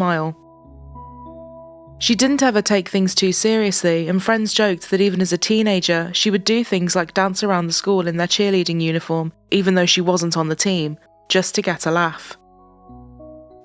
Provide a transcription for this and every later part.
mile. She didn't ever take things too seriously, and friends joked that even as a teenager, she would do things like dance around the school in their cheerleading uniform, even though she wasn't on the team, just to get a laugh.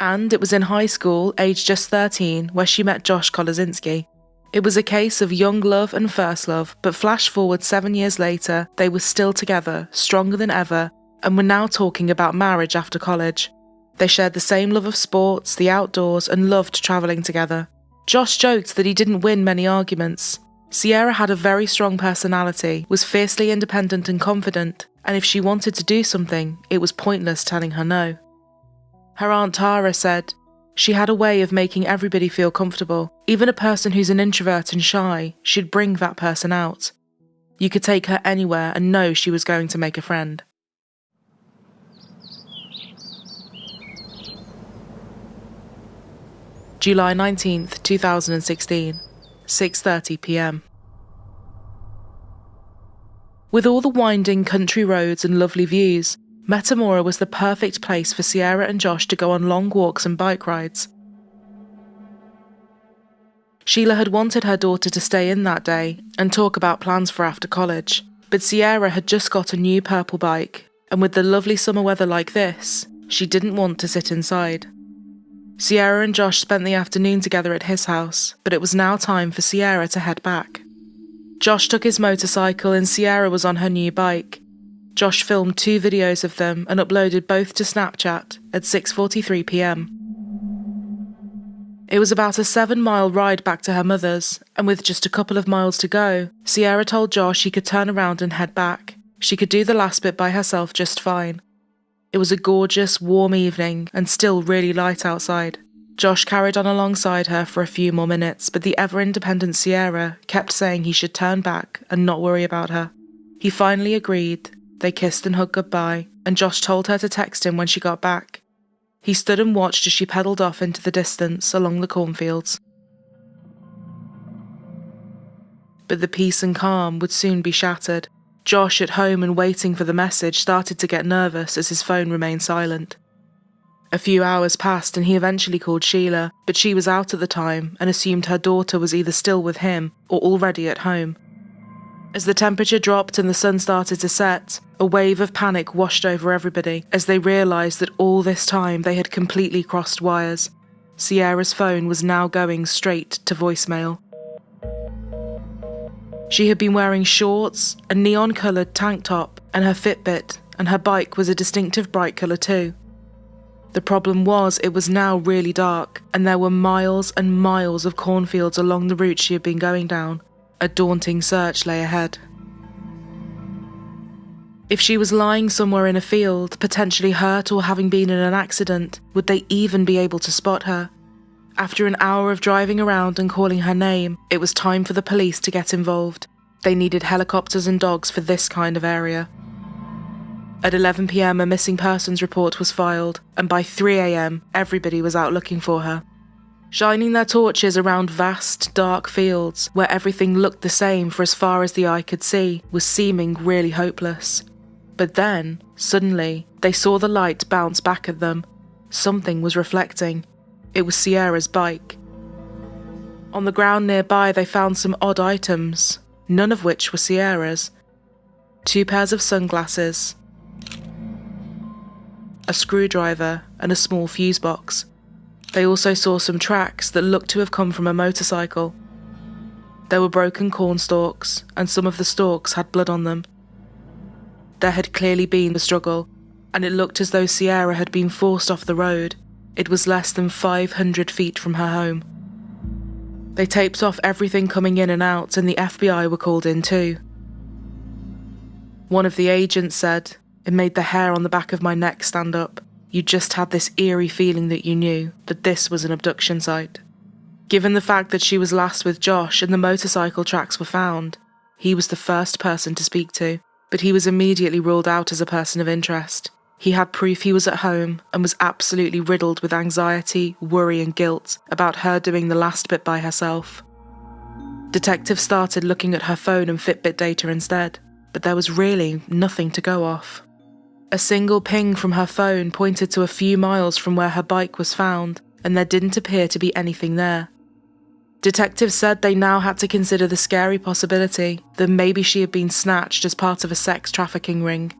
And it was in high school, aged just 13, where she met Josh Kolosinski. It was a case of young love and first love, but flash forward 7 years later, they were still together, stronger than ever, and were now talking about marriage after college. They shared the same love of sports, the outdoors, and loved travelling together. Josh joked that he didn't win many arguments. Sierah had a very strong personality, was fiercely independent and confident, and if she wanted to do something, it was pointless telling her no. Her Aunt Tara said, she had a way of making everybody feel comfortable. Even a person who's an introvert and shy, she'd bring that person out. You could take her anywhere and know she was going to make a friend. July 19th, 2016, 6:30 p.m. With all the winding country roads and lovely views, Metamora was the perfect place for Sierah and Josh to go on long walks and bike rides. Sheila had wanted her daughter to stay in that day and talk about plans for after college, but Sierah had just got a new purple bike, and with the lovely summer weather like this, she didn't want to sit inside. Sierah and Josh spent the afternoon together at his house, but it was now time for Sierah to head back. Josh took his motorcycle and Sierah was on her new bike. Josh filmed 2 videos of them and uploaded both to Snapchat at 6:43 p.m. It was about a 7-mile ride back to her mother's, and with just a couple of miles to go, Sierah told Josh he could turn around and head back. She could do the last bit by herself just fine. It was a gorgeous, warm evening and still really light outside. Josh carried on alongside her for a few more minutes, but the ever-independent Sierra kept saying he should turn back and not worry about her. He finally agreed. They kissed and hugged goodbye, and Josh told her to text him when she got back. He stood and watched as she pedalled off into the distance along the cornfields. But the peace and calm would soon be shattered. Josh, at home and waiting for the message, started to get nervous as his phone remained silent. A few hours passed and he eventually called Sheila, but she was out at the time and assumed her daughter was either still with him or already at home. As the temperature dropped and the sun started to set, a wave of panic washed over everybody as they realised that all this time they had completely crossed wires. Sierra's phone was now going straight to voicemail. She had been wearing shorts, a neon-coloured tank top, and her Fitbit, and her bike was a distinctive bright colour too. The problem was it was now really dark, and there were miles and miles of cornfields along the route she had been going down. A daunting search lay ahead. If she was lying somewhere in a field, potentially hurt or having been in an accident, would they even be able to spot her? After an hour of driving around and calling her name, it was time for the police to get involved. They needed helicopters and dogs for this kind of area. At 11 p.m, a missing persons report was filed, and by 3 a.m, everybody was out looking for her. Shining their torches around vast, dark fields, where everything looked the same for as far as the eye could see, was seeming really hopeless. But then, suddenly, they saw the light bounce back at them. Something was reflecting. It was Sierra's bike. On the ground nearby, they found some odd items, none of which were Sierra's. 2 pairs of sunglasses, a screwdriver, and a small fuse box. They also saw some tracks that looked to have come from a motorcycle. There were broken corn stalks, and some of the stalks had blood on them. There had clearly been a struggle, and it looked as though Sierra had been forced off the road. It was less than 500 feet from her home. They taped off everything coming in and out, and the FBI were called in too. One of the agents said, "It made the hair on the back of my neck stand up. You just had this eerie feeling that you knew that this was an abduction site." Given the fact that she was last with Josh and the motorcycle tracks were found, he was the first person to speak to, but he was immediately ruled out as a person of interest. He had proof he was at home and was absolutely riddled with anxiety, worry and guilt about her doing the last bit by herself. Detectives started looking at her phone and Fitbit data instead, but there was really nothing to go off. A single ping from her phone pointed to a few miles from where her bike was found, and there didn't appear to be anything there. Detectives said they now had to consider the scary possibility that maybe she had been snatched as part of a sex trafficking ring.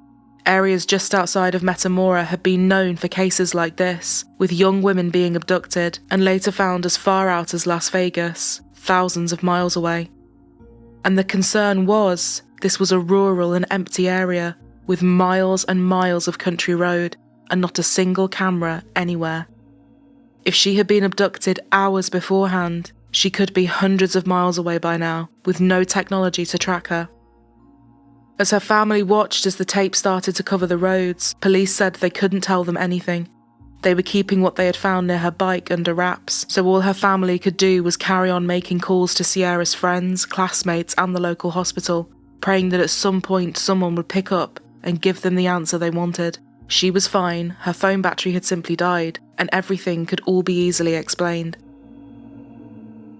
Areas just outside of Metamora had been known for cases like this, with young women being abducted and later found as far out as Las Vegas, thousands of miles away. And the concern was, this was a rural and empty area, with miles and miles of country road, and not a single camera anywhere. If she had been abducted hours beforehand, she could be hundreds of miles away by now, with no technology to track her. As her family watched as the tape started to cover the roads, police said they couldn't tell them anything. They were keeping what they had found near her bike under wraps, so all her family could do was carry on making calls to Sierra's friends, classmates, and the local hospital, praying that at some point someone would pick up and give them the answer they wanted. She was fine, her phone battery had simply died, and everything could all be easily explained.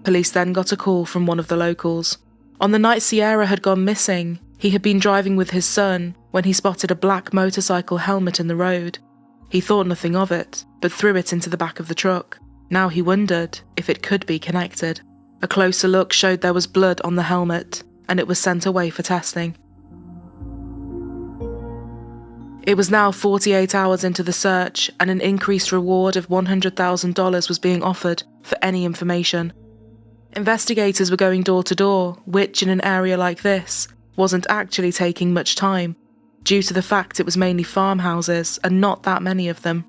Police then got a call from one of the locals. On the night Sierra had gone missing, he had been driving with his son when he spotted a black motorcycle helmet in the road. He thought nothing of it, but threw it into the back of the truck. Now he wondered if it could be connected. A closer look showed there was blood on the helmet, and it was sent away for testing. It was now 48 hours into the search, and an increased reward of $100,000 was being offered for any information. Investigators were going door to door, which in an area like this wasn't actually taking much time, due to the fact it was mainly farmhouses and not that many of them.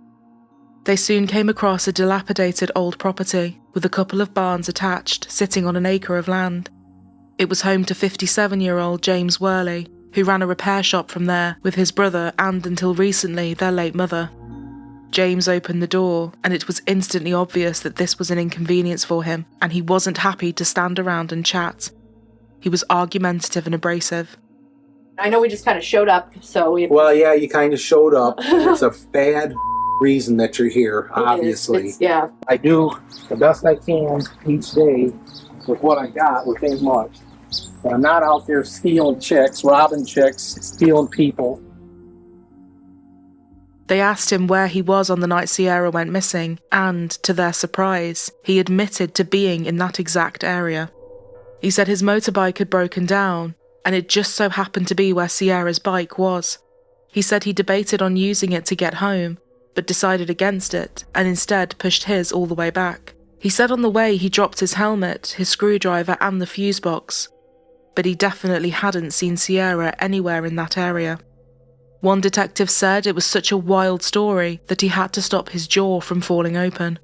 They soon came across a dilapidated old property with a couple of barns attached, sitting on an acre of land. It was home to 57-year-old James Worley, who ran a repair shop from there with his brother and, until recently, their late mother. James opened the door, and it was instantly obvious that this was an inconvenience for him, and he wasn't happy to stand around and chat. He was argumentative and abrasive. I know we just kind of showed up, so we... Well, yeah, you kind of showed up. It's a bad reason that you're here, obviously. Yeah. I do the best I can each day with what I got, with ain't much. But I'm not out there stealing chicks, robbing chicks, stealing people. They asked him where he was on the night Sierra went missing, and, to their surprise, he admitted to being in that exact area. He said his motorbike had broken down, and it just so happened to be where Sierra's bike was. He said he debated on using it to get home, but decided against it, and instead pushed his all the way back. He said on the way he dropped his helmet, his screwdriver, and the fuse box, but he definitely hadn't seen Sierra anywhere in that area. One detective said it was such a wild story that he had to stop his jaw from falling open.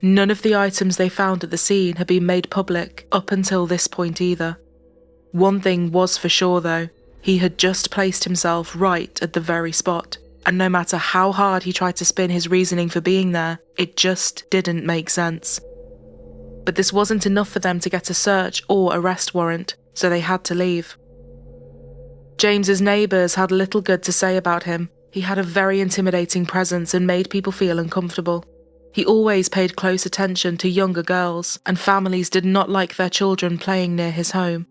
None of the items they found at the scene had been made public up until this point either. One thing was for sure though, he had just placed himself right at the very spot, and no matter how hard he tried to spin his reasoning for being there, it just didn't make sense. But this wasn't enough for them to get a search or arrest warrant, so they had to leave. James's neighbours had little good to say about him. He had a very intimidating presence and made people feel uncomfortable. He always paid close attention to younger girls, and families did not like their children playing near his home.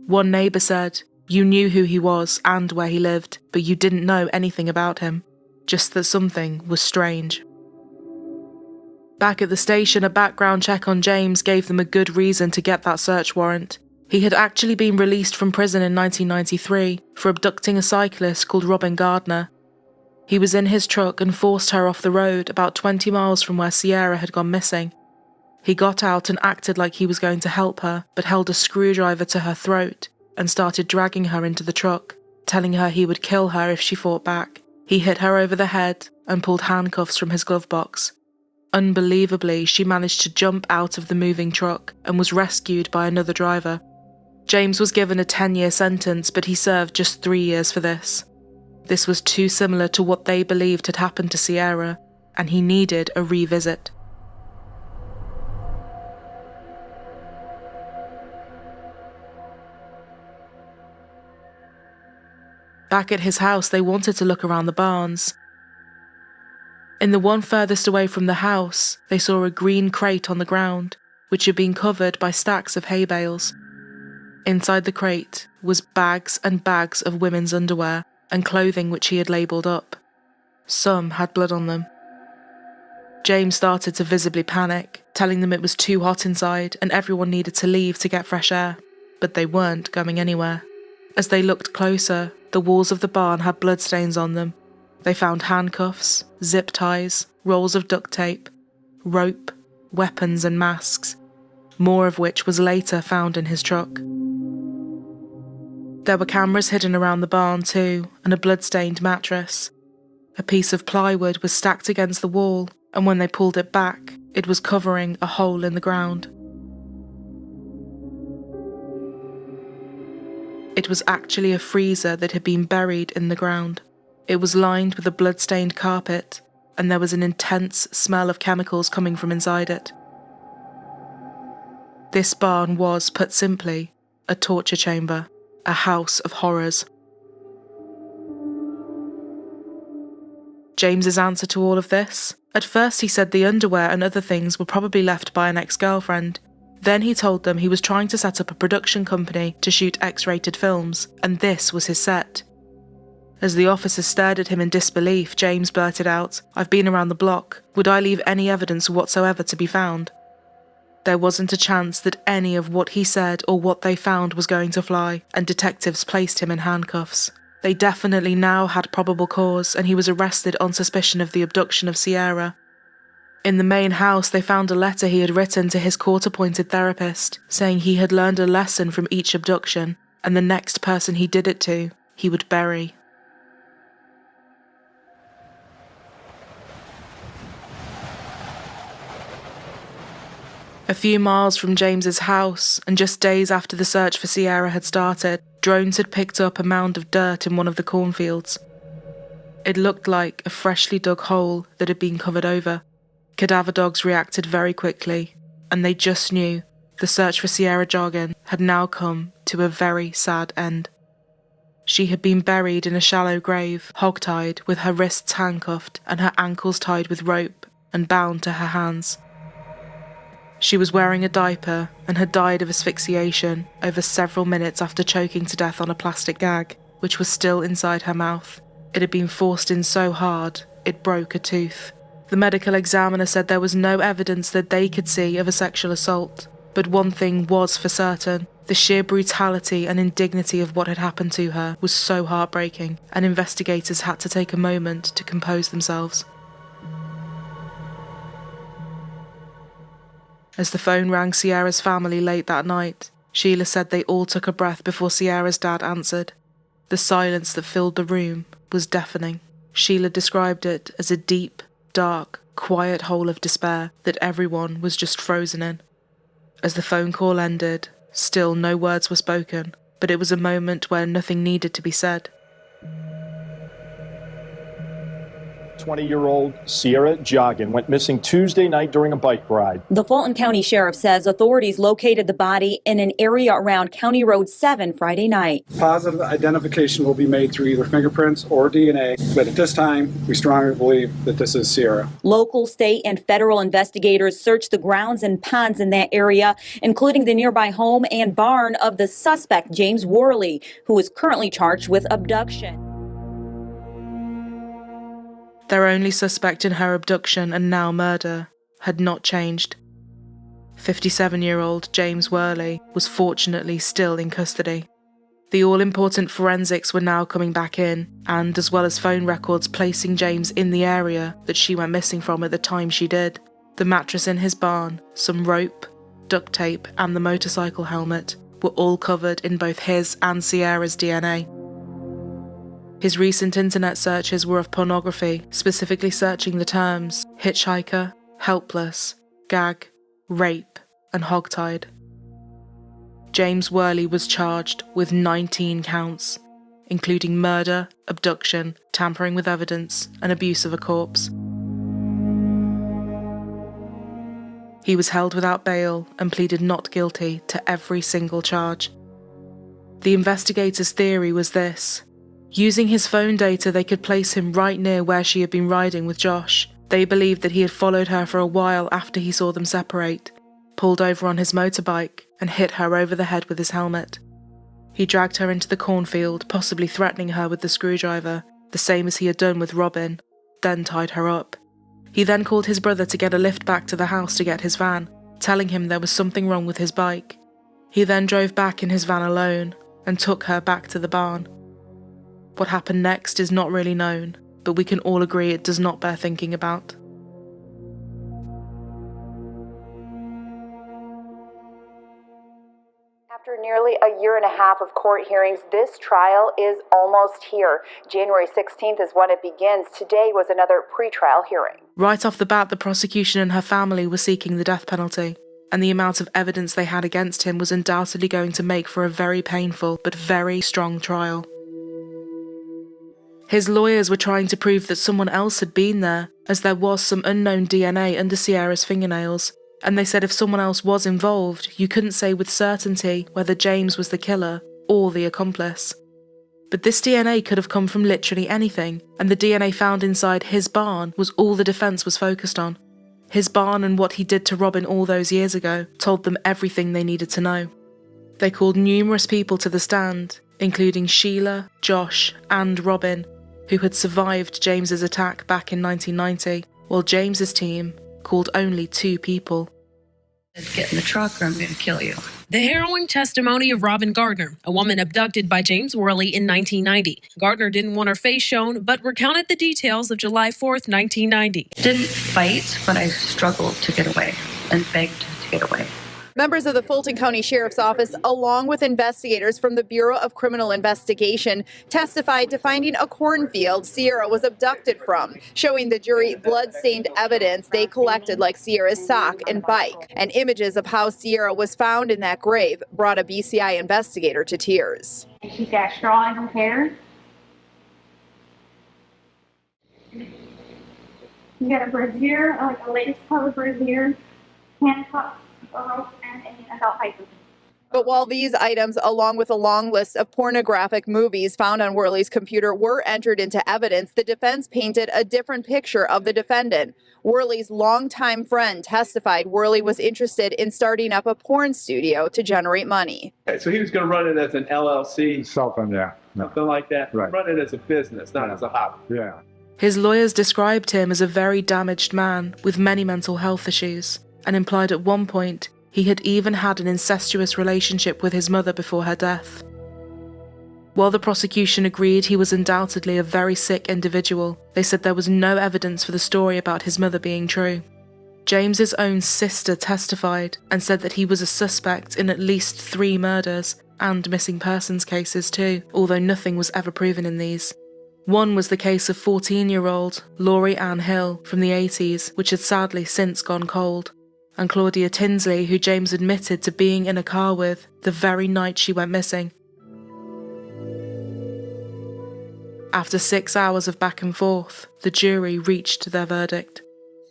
One neighbour said, "You knew who he was and where he lived, but you didn't know anything about him. Just that something was strange." Back at the station, a background check on James gave them a good reason to get that search warrant. He had actually been released from prison in 1993 for abducting a cyclist called Robin Gardner. He was in his truck and forced her off the road about 20 miles from where Sierra had gone missing. He got out and acted like he was going to help her, but held a screwdriver to her throat and started dragging her into the truck, telling her he would kill her if she fought back. He hit her over the head and pulled handcuffs from his glove box. Unbelievably, she managed to jump out of the moving truck and was rescued by another driver. James was given a 10-year sentence, but he served just 3 years for this. This was too similar to what they believed had happened to Sierra, and he needed a revisit. Back at his house, they wanted to look around the barns. In the one furthest away from the house, they saw a green crate on the ground, which had been covered by stacks of hay bales. Inside the crate was bags and bags of women's underwear and clothing which he had labelled up. Some had blood on them. James started to visibly panic, telling them it was too hot inside and everyone needed to leave to get fresh air. But they weren't going anywhere. As they looked closer, the walls of the barn had bloodstains on them. They found handcuffs, zip ties, rolls of duct tape, rope, weapons and masks, more of which was later found in his truck. There were cameras hidden around the barn too, and a blood-stained mattress. A piece of plywood was stacked against the wall, and when they pulled it back, it was covering a hole in the ground. It was actually a freezer that had been buried in the ground. It was lined with a blood-stained carpet, and there was an intense smell of chemicals coming from inside it. This barn was, put simply, a torture chamber, a house of horrors. James's answer to all of this? At first he said the underwear and other things were probably left by an ex-girlfriend. Then he told them he was trying to set up a production company to shoot X-rated films, and this was his set. As the officers stared at him in disbelief, James blurted out, "I've been around the block. Would I leave any evidence whatsoever to be found?" There wasn't a chance that any of what he said or what they found was going to fly, and detectives placed him in handcuffs. They definitely now had probable cause, and he was arrested on suspicion of the abduction of Sierra. In the main house, they found a letter he had written to his court-appointed therapist, saying he had learned a lesson from each abduction, and the next person he did it to, he would bury. A few miles from James's house, and just days after the search for Sierra had started, drones had picked up a mound of dirt in one of the cornfields. It looked like a freshly dug hole that had been covered over. Cadaver dogs reacted very quickly, and they just knew the search for Sierah Joughin had now come to a very sad end. She had been buried in a shallow grave, hogtied, with her wrists handcuffed and her ankles tied with rope and bound to her hands. She was wearing a diaper and had died of asphyxiation over several minutes after choking to death on a plastic gag, which was still inside her mouth. It had been forced in so hard, it broke a tooth. The medical examiner said there was no evidence that they could see of a sexual assault, but one thing was for certain. The sheer brutality and indignity of what had happened to her was so heartbreaking, and investigators had to take a moment to compose themselves. As the phone rang Sierra's family late that night, Sheila said they all took a breath before Sierra's dad answered. The silence that filled the room was deafening. Sheila described it as a deep, dark, quiet hole of despair that everyone was just frozen in. As the phone call ended, still no words were spoken, but it was a moment where nothing needed to be said. 20-year-old Sierah Joughin went missing Tuesday night during a bike ride. The Fulton County Sheriff says authorities located the body in an area around County Road 7 Friday night. Positive identification will be made through either fingerprints or DNA, but at this time, we strongly believe that this is Sierra. Local, state, and federal investigators searched the grounds and ponds in that area, including the nearby home and barn of the suspect, James Worley, who is currently charged with abduction. Their only suspect in her abduction and now murder had not changed. 57-year-old James Worley was fortunately still in custody. The all-important forensics were now coming back in, and as well as phone records placing James in the area that she went missing from at the time she did, the mattress in his barn, some rope, duct tape, and the motorcycle helmet were all covered in both his and Sierra's DNA. His recent internet searches were of pornography, specifically searching the terms hitchhiker, helpless, gag, rape, and hogtied. James Worley was charged with 19 counts, including murder, abduction, tampering with evidence, and abuse of a corpse. He was held without bail and pleaded not guilty to every single charge. The investigators' theory was this. Using his phone data, they could place him right near where she had been riding with Josh. They believed that he had followed her for a while after he saw them separate, pulled over on his motorbike, and hit her over the head with his helmet. He dragged her into the cornfield, possibly threatening her with the screwdriver, the same as he had done with Robin, then tied her up. He then called his brother to get a lift back to the house to get his van, telling him there was something wrong with his bike. He then drove back in his van alone and took her back to the barn. What happened next is not really known, but we can all agree it does not bear thinking about. After nearly a year and a half of court hearings, this trial is almost here. January 16th is when it begins. Today was another pretrial hearing. Right off the bat, the prosecution and her family were seeking the death penalty, and the amount of evidence they had against him was undoubtedly going to make for a very painful but very strong trial. His lawyers were trying to prove that someone else had been there, as there was some unknown DNA under Sierra's fingernails, and they said if someone else was involved, you couldn't say with certainty whether James was the killer or the accomplice. But this DNA could have come from literally anything, and the DNA found inside his barn was all the defence was focused on. His barn and what he did to Robin all those years ago told them everything they needed to know. They called numerous people to the stand, including Sheila, Josh, and Robin, who had survived James's attack back in 1990, while James's team called only 2 people. Get in the truck or I'm going to kill you. The harrowing testimony of Robin Gardner, a woman abducted by James Worley in 1990. Gardner didn't want her face shown, but recounted the details of July 4th, 1990. Didn't fight, but I struggled to get away and begged to get away. Members of the Fulton County Sheriff's Office, along with investigators from the Bureau of Criminal Investigation, testified to finding a cornfield Sierra was abducted from, showing the jury blood-stained evidence they collected like Sierra's sock and bike. And images of how Sierra was found in that grave brought a BCI investigator to tears. She's got straw in her hair. You got a brassiere, like a lace color brassiere, handcuffs, a rope, and an adult hiking. But while these items, along with a long list of pornographic movies found on Worley's computer, were entered into evidence, the defense painted a different picture of the defendant. Worley's longtime friend testified Worley was interested in starting up a porn studio to generate money. Okay, so he was going to run it as an LLC, Something, yeah. something like that. Right. Run it as a business, not as a hobby. Yeah. His lawyers described him as a very damaged man with many mental health issues, and implied at one point he had even had an incestuous relationship with his mother before her death. While the prosecution agreed he was undoubtedly a very sick individual, they said there was no evidence for the story about his mother being true. James's own sister testified and said that he was a suspect in at least 3 murders and missing persons cases too, although nothing was ever proven in these. One was the case of 14-year-old Laurie Ann Hill from the 80s, which had sadly since gone cold, and Claudia Tinsley, who James admitted to being in a car with the very night she went missing. After 6 hours of back and forth, the jury reached their verdict.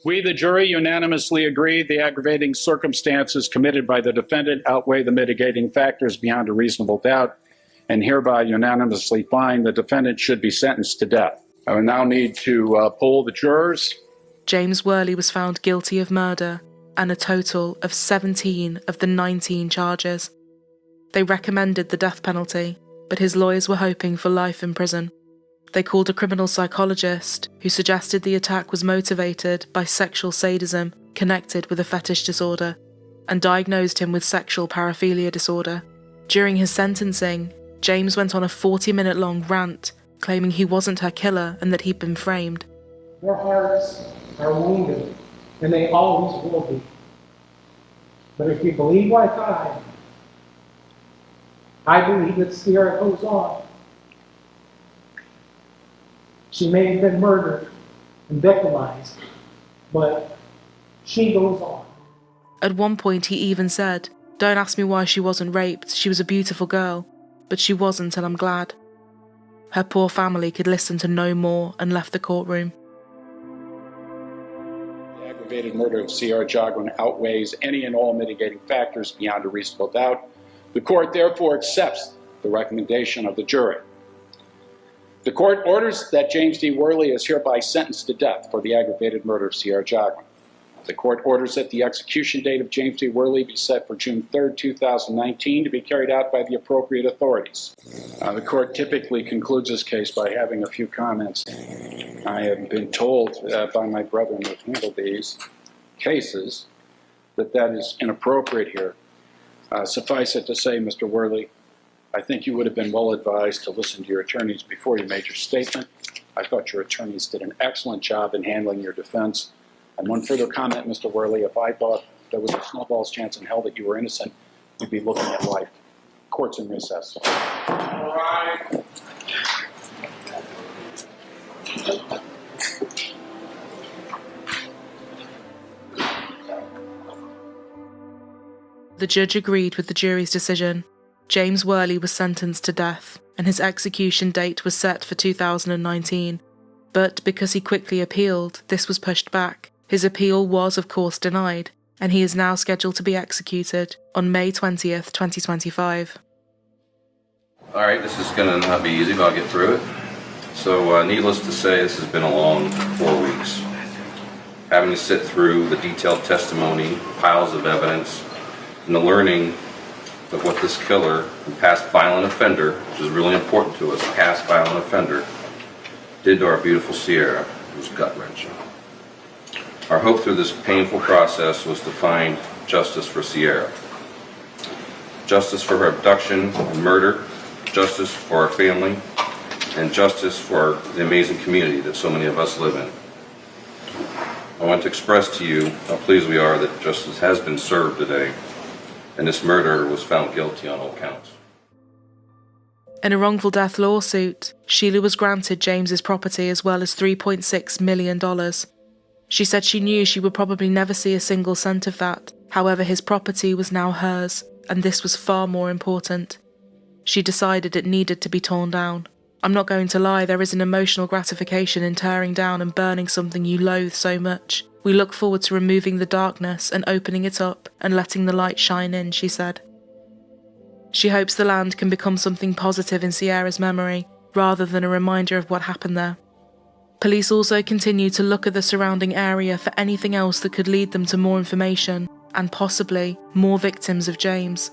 We, the jury, unanimously agree the aggravating circumstances committed by the defendant outweigh the mitigating factors beyond a reasonable doubt, and hereby unanimously find the defendant should be sentenced to death. I will now need to poll the jurors. James Worley was found guilty of murder and a total of 17 of the 19 charges. They recommended the death penalty, but his lawyers were hoping for life in prison. They called a criminal psychologist who suggested the attack was motivated by sexual sadism connected with a fetish disorder, and diagnosed him with sexual paraphilia disorder. During his sentencing, James went on a 40-minute long rant claiming he wasn't her killer and that he'd been framed. Their hearts are wounded, and they always will be. But if you believe like I believe that Sierra goes on. She may have been murdered and victimized, but she goes on. At one point he even said, "Don't ask me why she wasn't raped, she was a beautiful girl, but she wasn't and I'm glad." Her poor family could listen to no more and left the courtroom. The aggravated murder of Sierah Joughin outweighs any and all mitigating factors beyond a reasonable doubt. The court therefore accepts the recommendation of the jury. The court orders that James D. Worley is hereby sentenced to death for the aggravated murder of Sierah Joughin. The court orders that the execution date of James D. Worley be set for June 3rd, 2019, to be carried out by the appropriate authorities. The court typically concludes this case by having a few comments. I have been told by my brethren who handled these cases that is inappropriate here. Suffice it to say, Mr. Worley, I think you would have been well advised to listen to your attorneys before you made your statement. I thought your attorneys did an excellent job in handling your defense. And one further comment, Mr. Worley, if I thought there was a snowball's chance in hell that you were innocent, you'd be looking at life. Court's in recess. All right. The judge agreed with the jury's decision. James Worley was sentenced to death, and his execution date was set for 2019. But because he quickly appealed, this was pushed back. His appeal was, of course, denied, and he is now scheduled to be executed on May 20th, 2025. All right, this is going to not be easy, but I'll get through it. So, needless to say, this has been a long 4 weeks. Having to sit through the detailed testimony, piles of evidence, and the learning of what this killer and past violent offender, which is really important to us, past violent offender, did to our beautiful Sierra, was gut-wrenching. Our hope through this painful process was to find justice for Sierra. Justice for her abduction and murder, justice for our family, and justice for the amazing community that so many of us live in. I want to express to you how pleased we are that justice has been served today, and this murderer was found guilty on all counts. In a wrongful death lawsuit, Sheila was granted James's property as well as $3.6 million. She said she knew she would probably never see a single cent of that. However, his property was now hers, and this was far more important. She decided it needed to be torn down. I'm not going to lie, there is an emotional gratification in tearing down and burning something you loathe so much. We look forward to removing the darkness and opening it up and letting the light shine in, she said. She hopes the land can become something positive in Sierra's memory, rather than a reminder of what happened there. Police also continue to look at the surrounding area for anything else that could lead them to more information, and possibly more victims of James.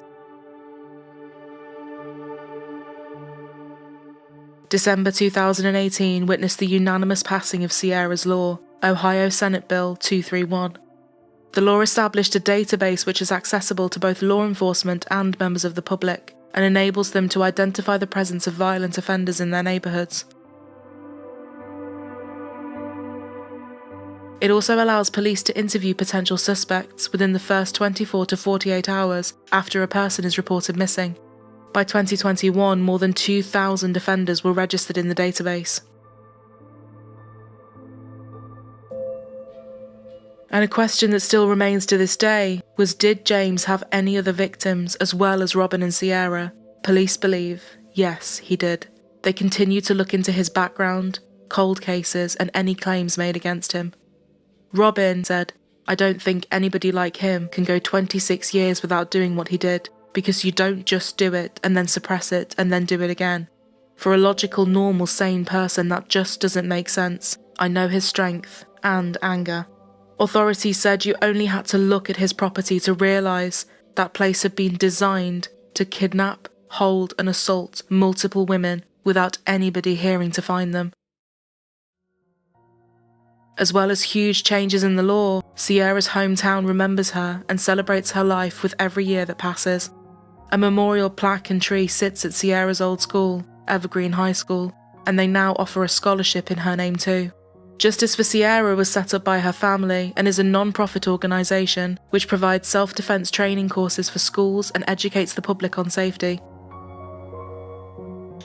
December 2018 witnessed the unanimous passing of Sierra's Law, Ohio Senate Bill 231. The law established a database which is accessible to both law enforcement and members of the public, and enables them to identify the presence of violent offenders in their neighbourhoods. It also allows police to interview potential suspects within the first 24 to 48 hours after a person is reported missing. By 2021, more than 2,000 offenders were registered in the database. And a question that still remains to this day was, did James have any other victims as well as Robin and Sierra? Police believe, yes, he did. They continue to look into his background, cold cases, and any claims made against him. Robin said, "I don't think anybody like him can go 26 years without doing what he did, because you don't just do it and then suppress it and then do it again. For a logical, normal, sane person, that just doesn't make sense. I know his strength and anger." Authorities said you only had to look at his property to realise that place had been designed to kidnap, hold and assault multiple women without anybody hearing to find them. As well as huge changes in the law, Sierra's hometown remembers her and celebrates her life with every year that passes. A memorial plaque and tree sits at Sierra's old school, Evergreen High School, and they now offer a scholarship in her name too. Justice for Sierra was set up by her family and is a non-profit organisation which provides self-defence training courses for schools and educates the public on safety.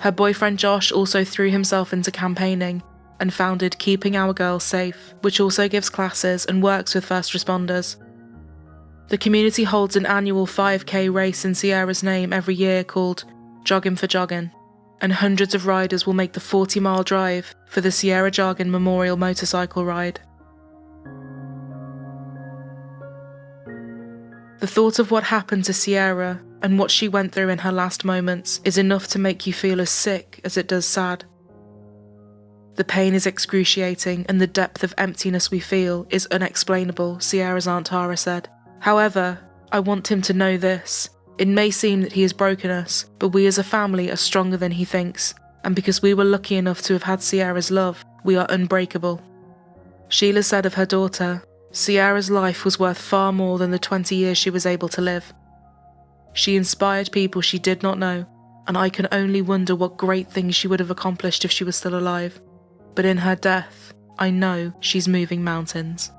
Her boyfriend Josh also threw himself into campaigning and founded Keeping Our Girls Safe, which also gives classes and works with first responders. The community holds an annual 5K race in Sierra's name every year called Joggin' for Joggin', and hundreds of riders will make the 40-mile drive for the Sierah Joughin Memorial Motorcycle Ride. The thought of what happened to Sierra and what she went through in her last moments is enough to make you feel as sick as it does sad. The pain is excruciating and the depth of emptiness we feel is unexplainable, Sierra's Aunt Tara said. However, I want him to know this. It may seem that he has broken us, but we as a family are stronger than he thinks, and because we were lucky enough to have had Sierra's love, we are unbreakable. Sheila said of her daughter, Sierra's life was worth far more than the 20 years she was able to live. She inspired people she did not know, and I can only wonder what great things she would have accomplished if she was still alive. But in her death, I know she's moving mountains.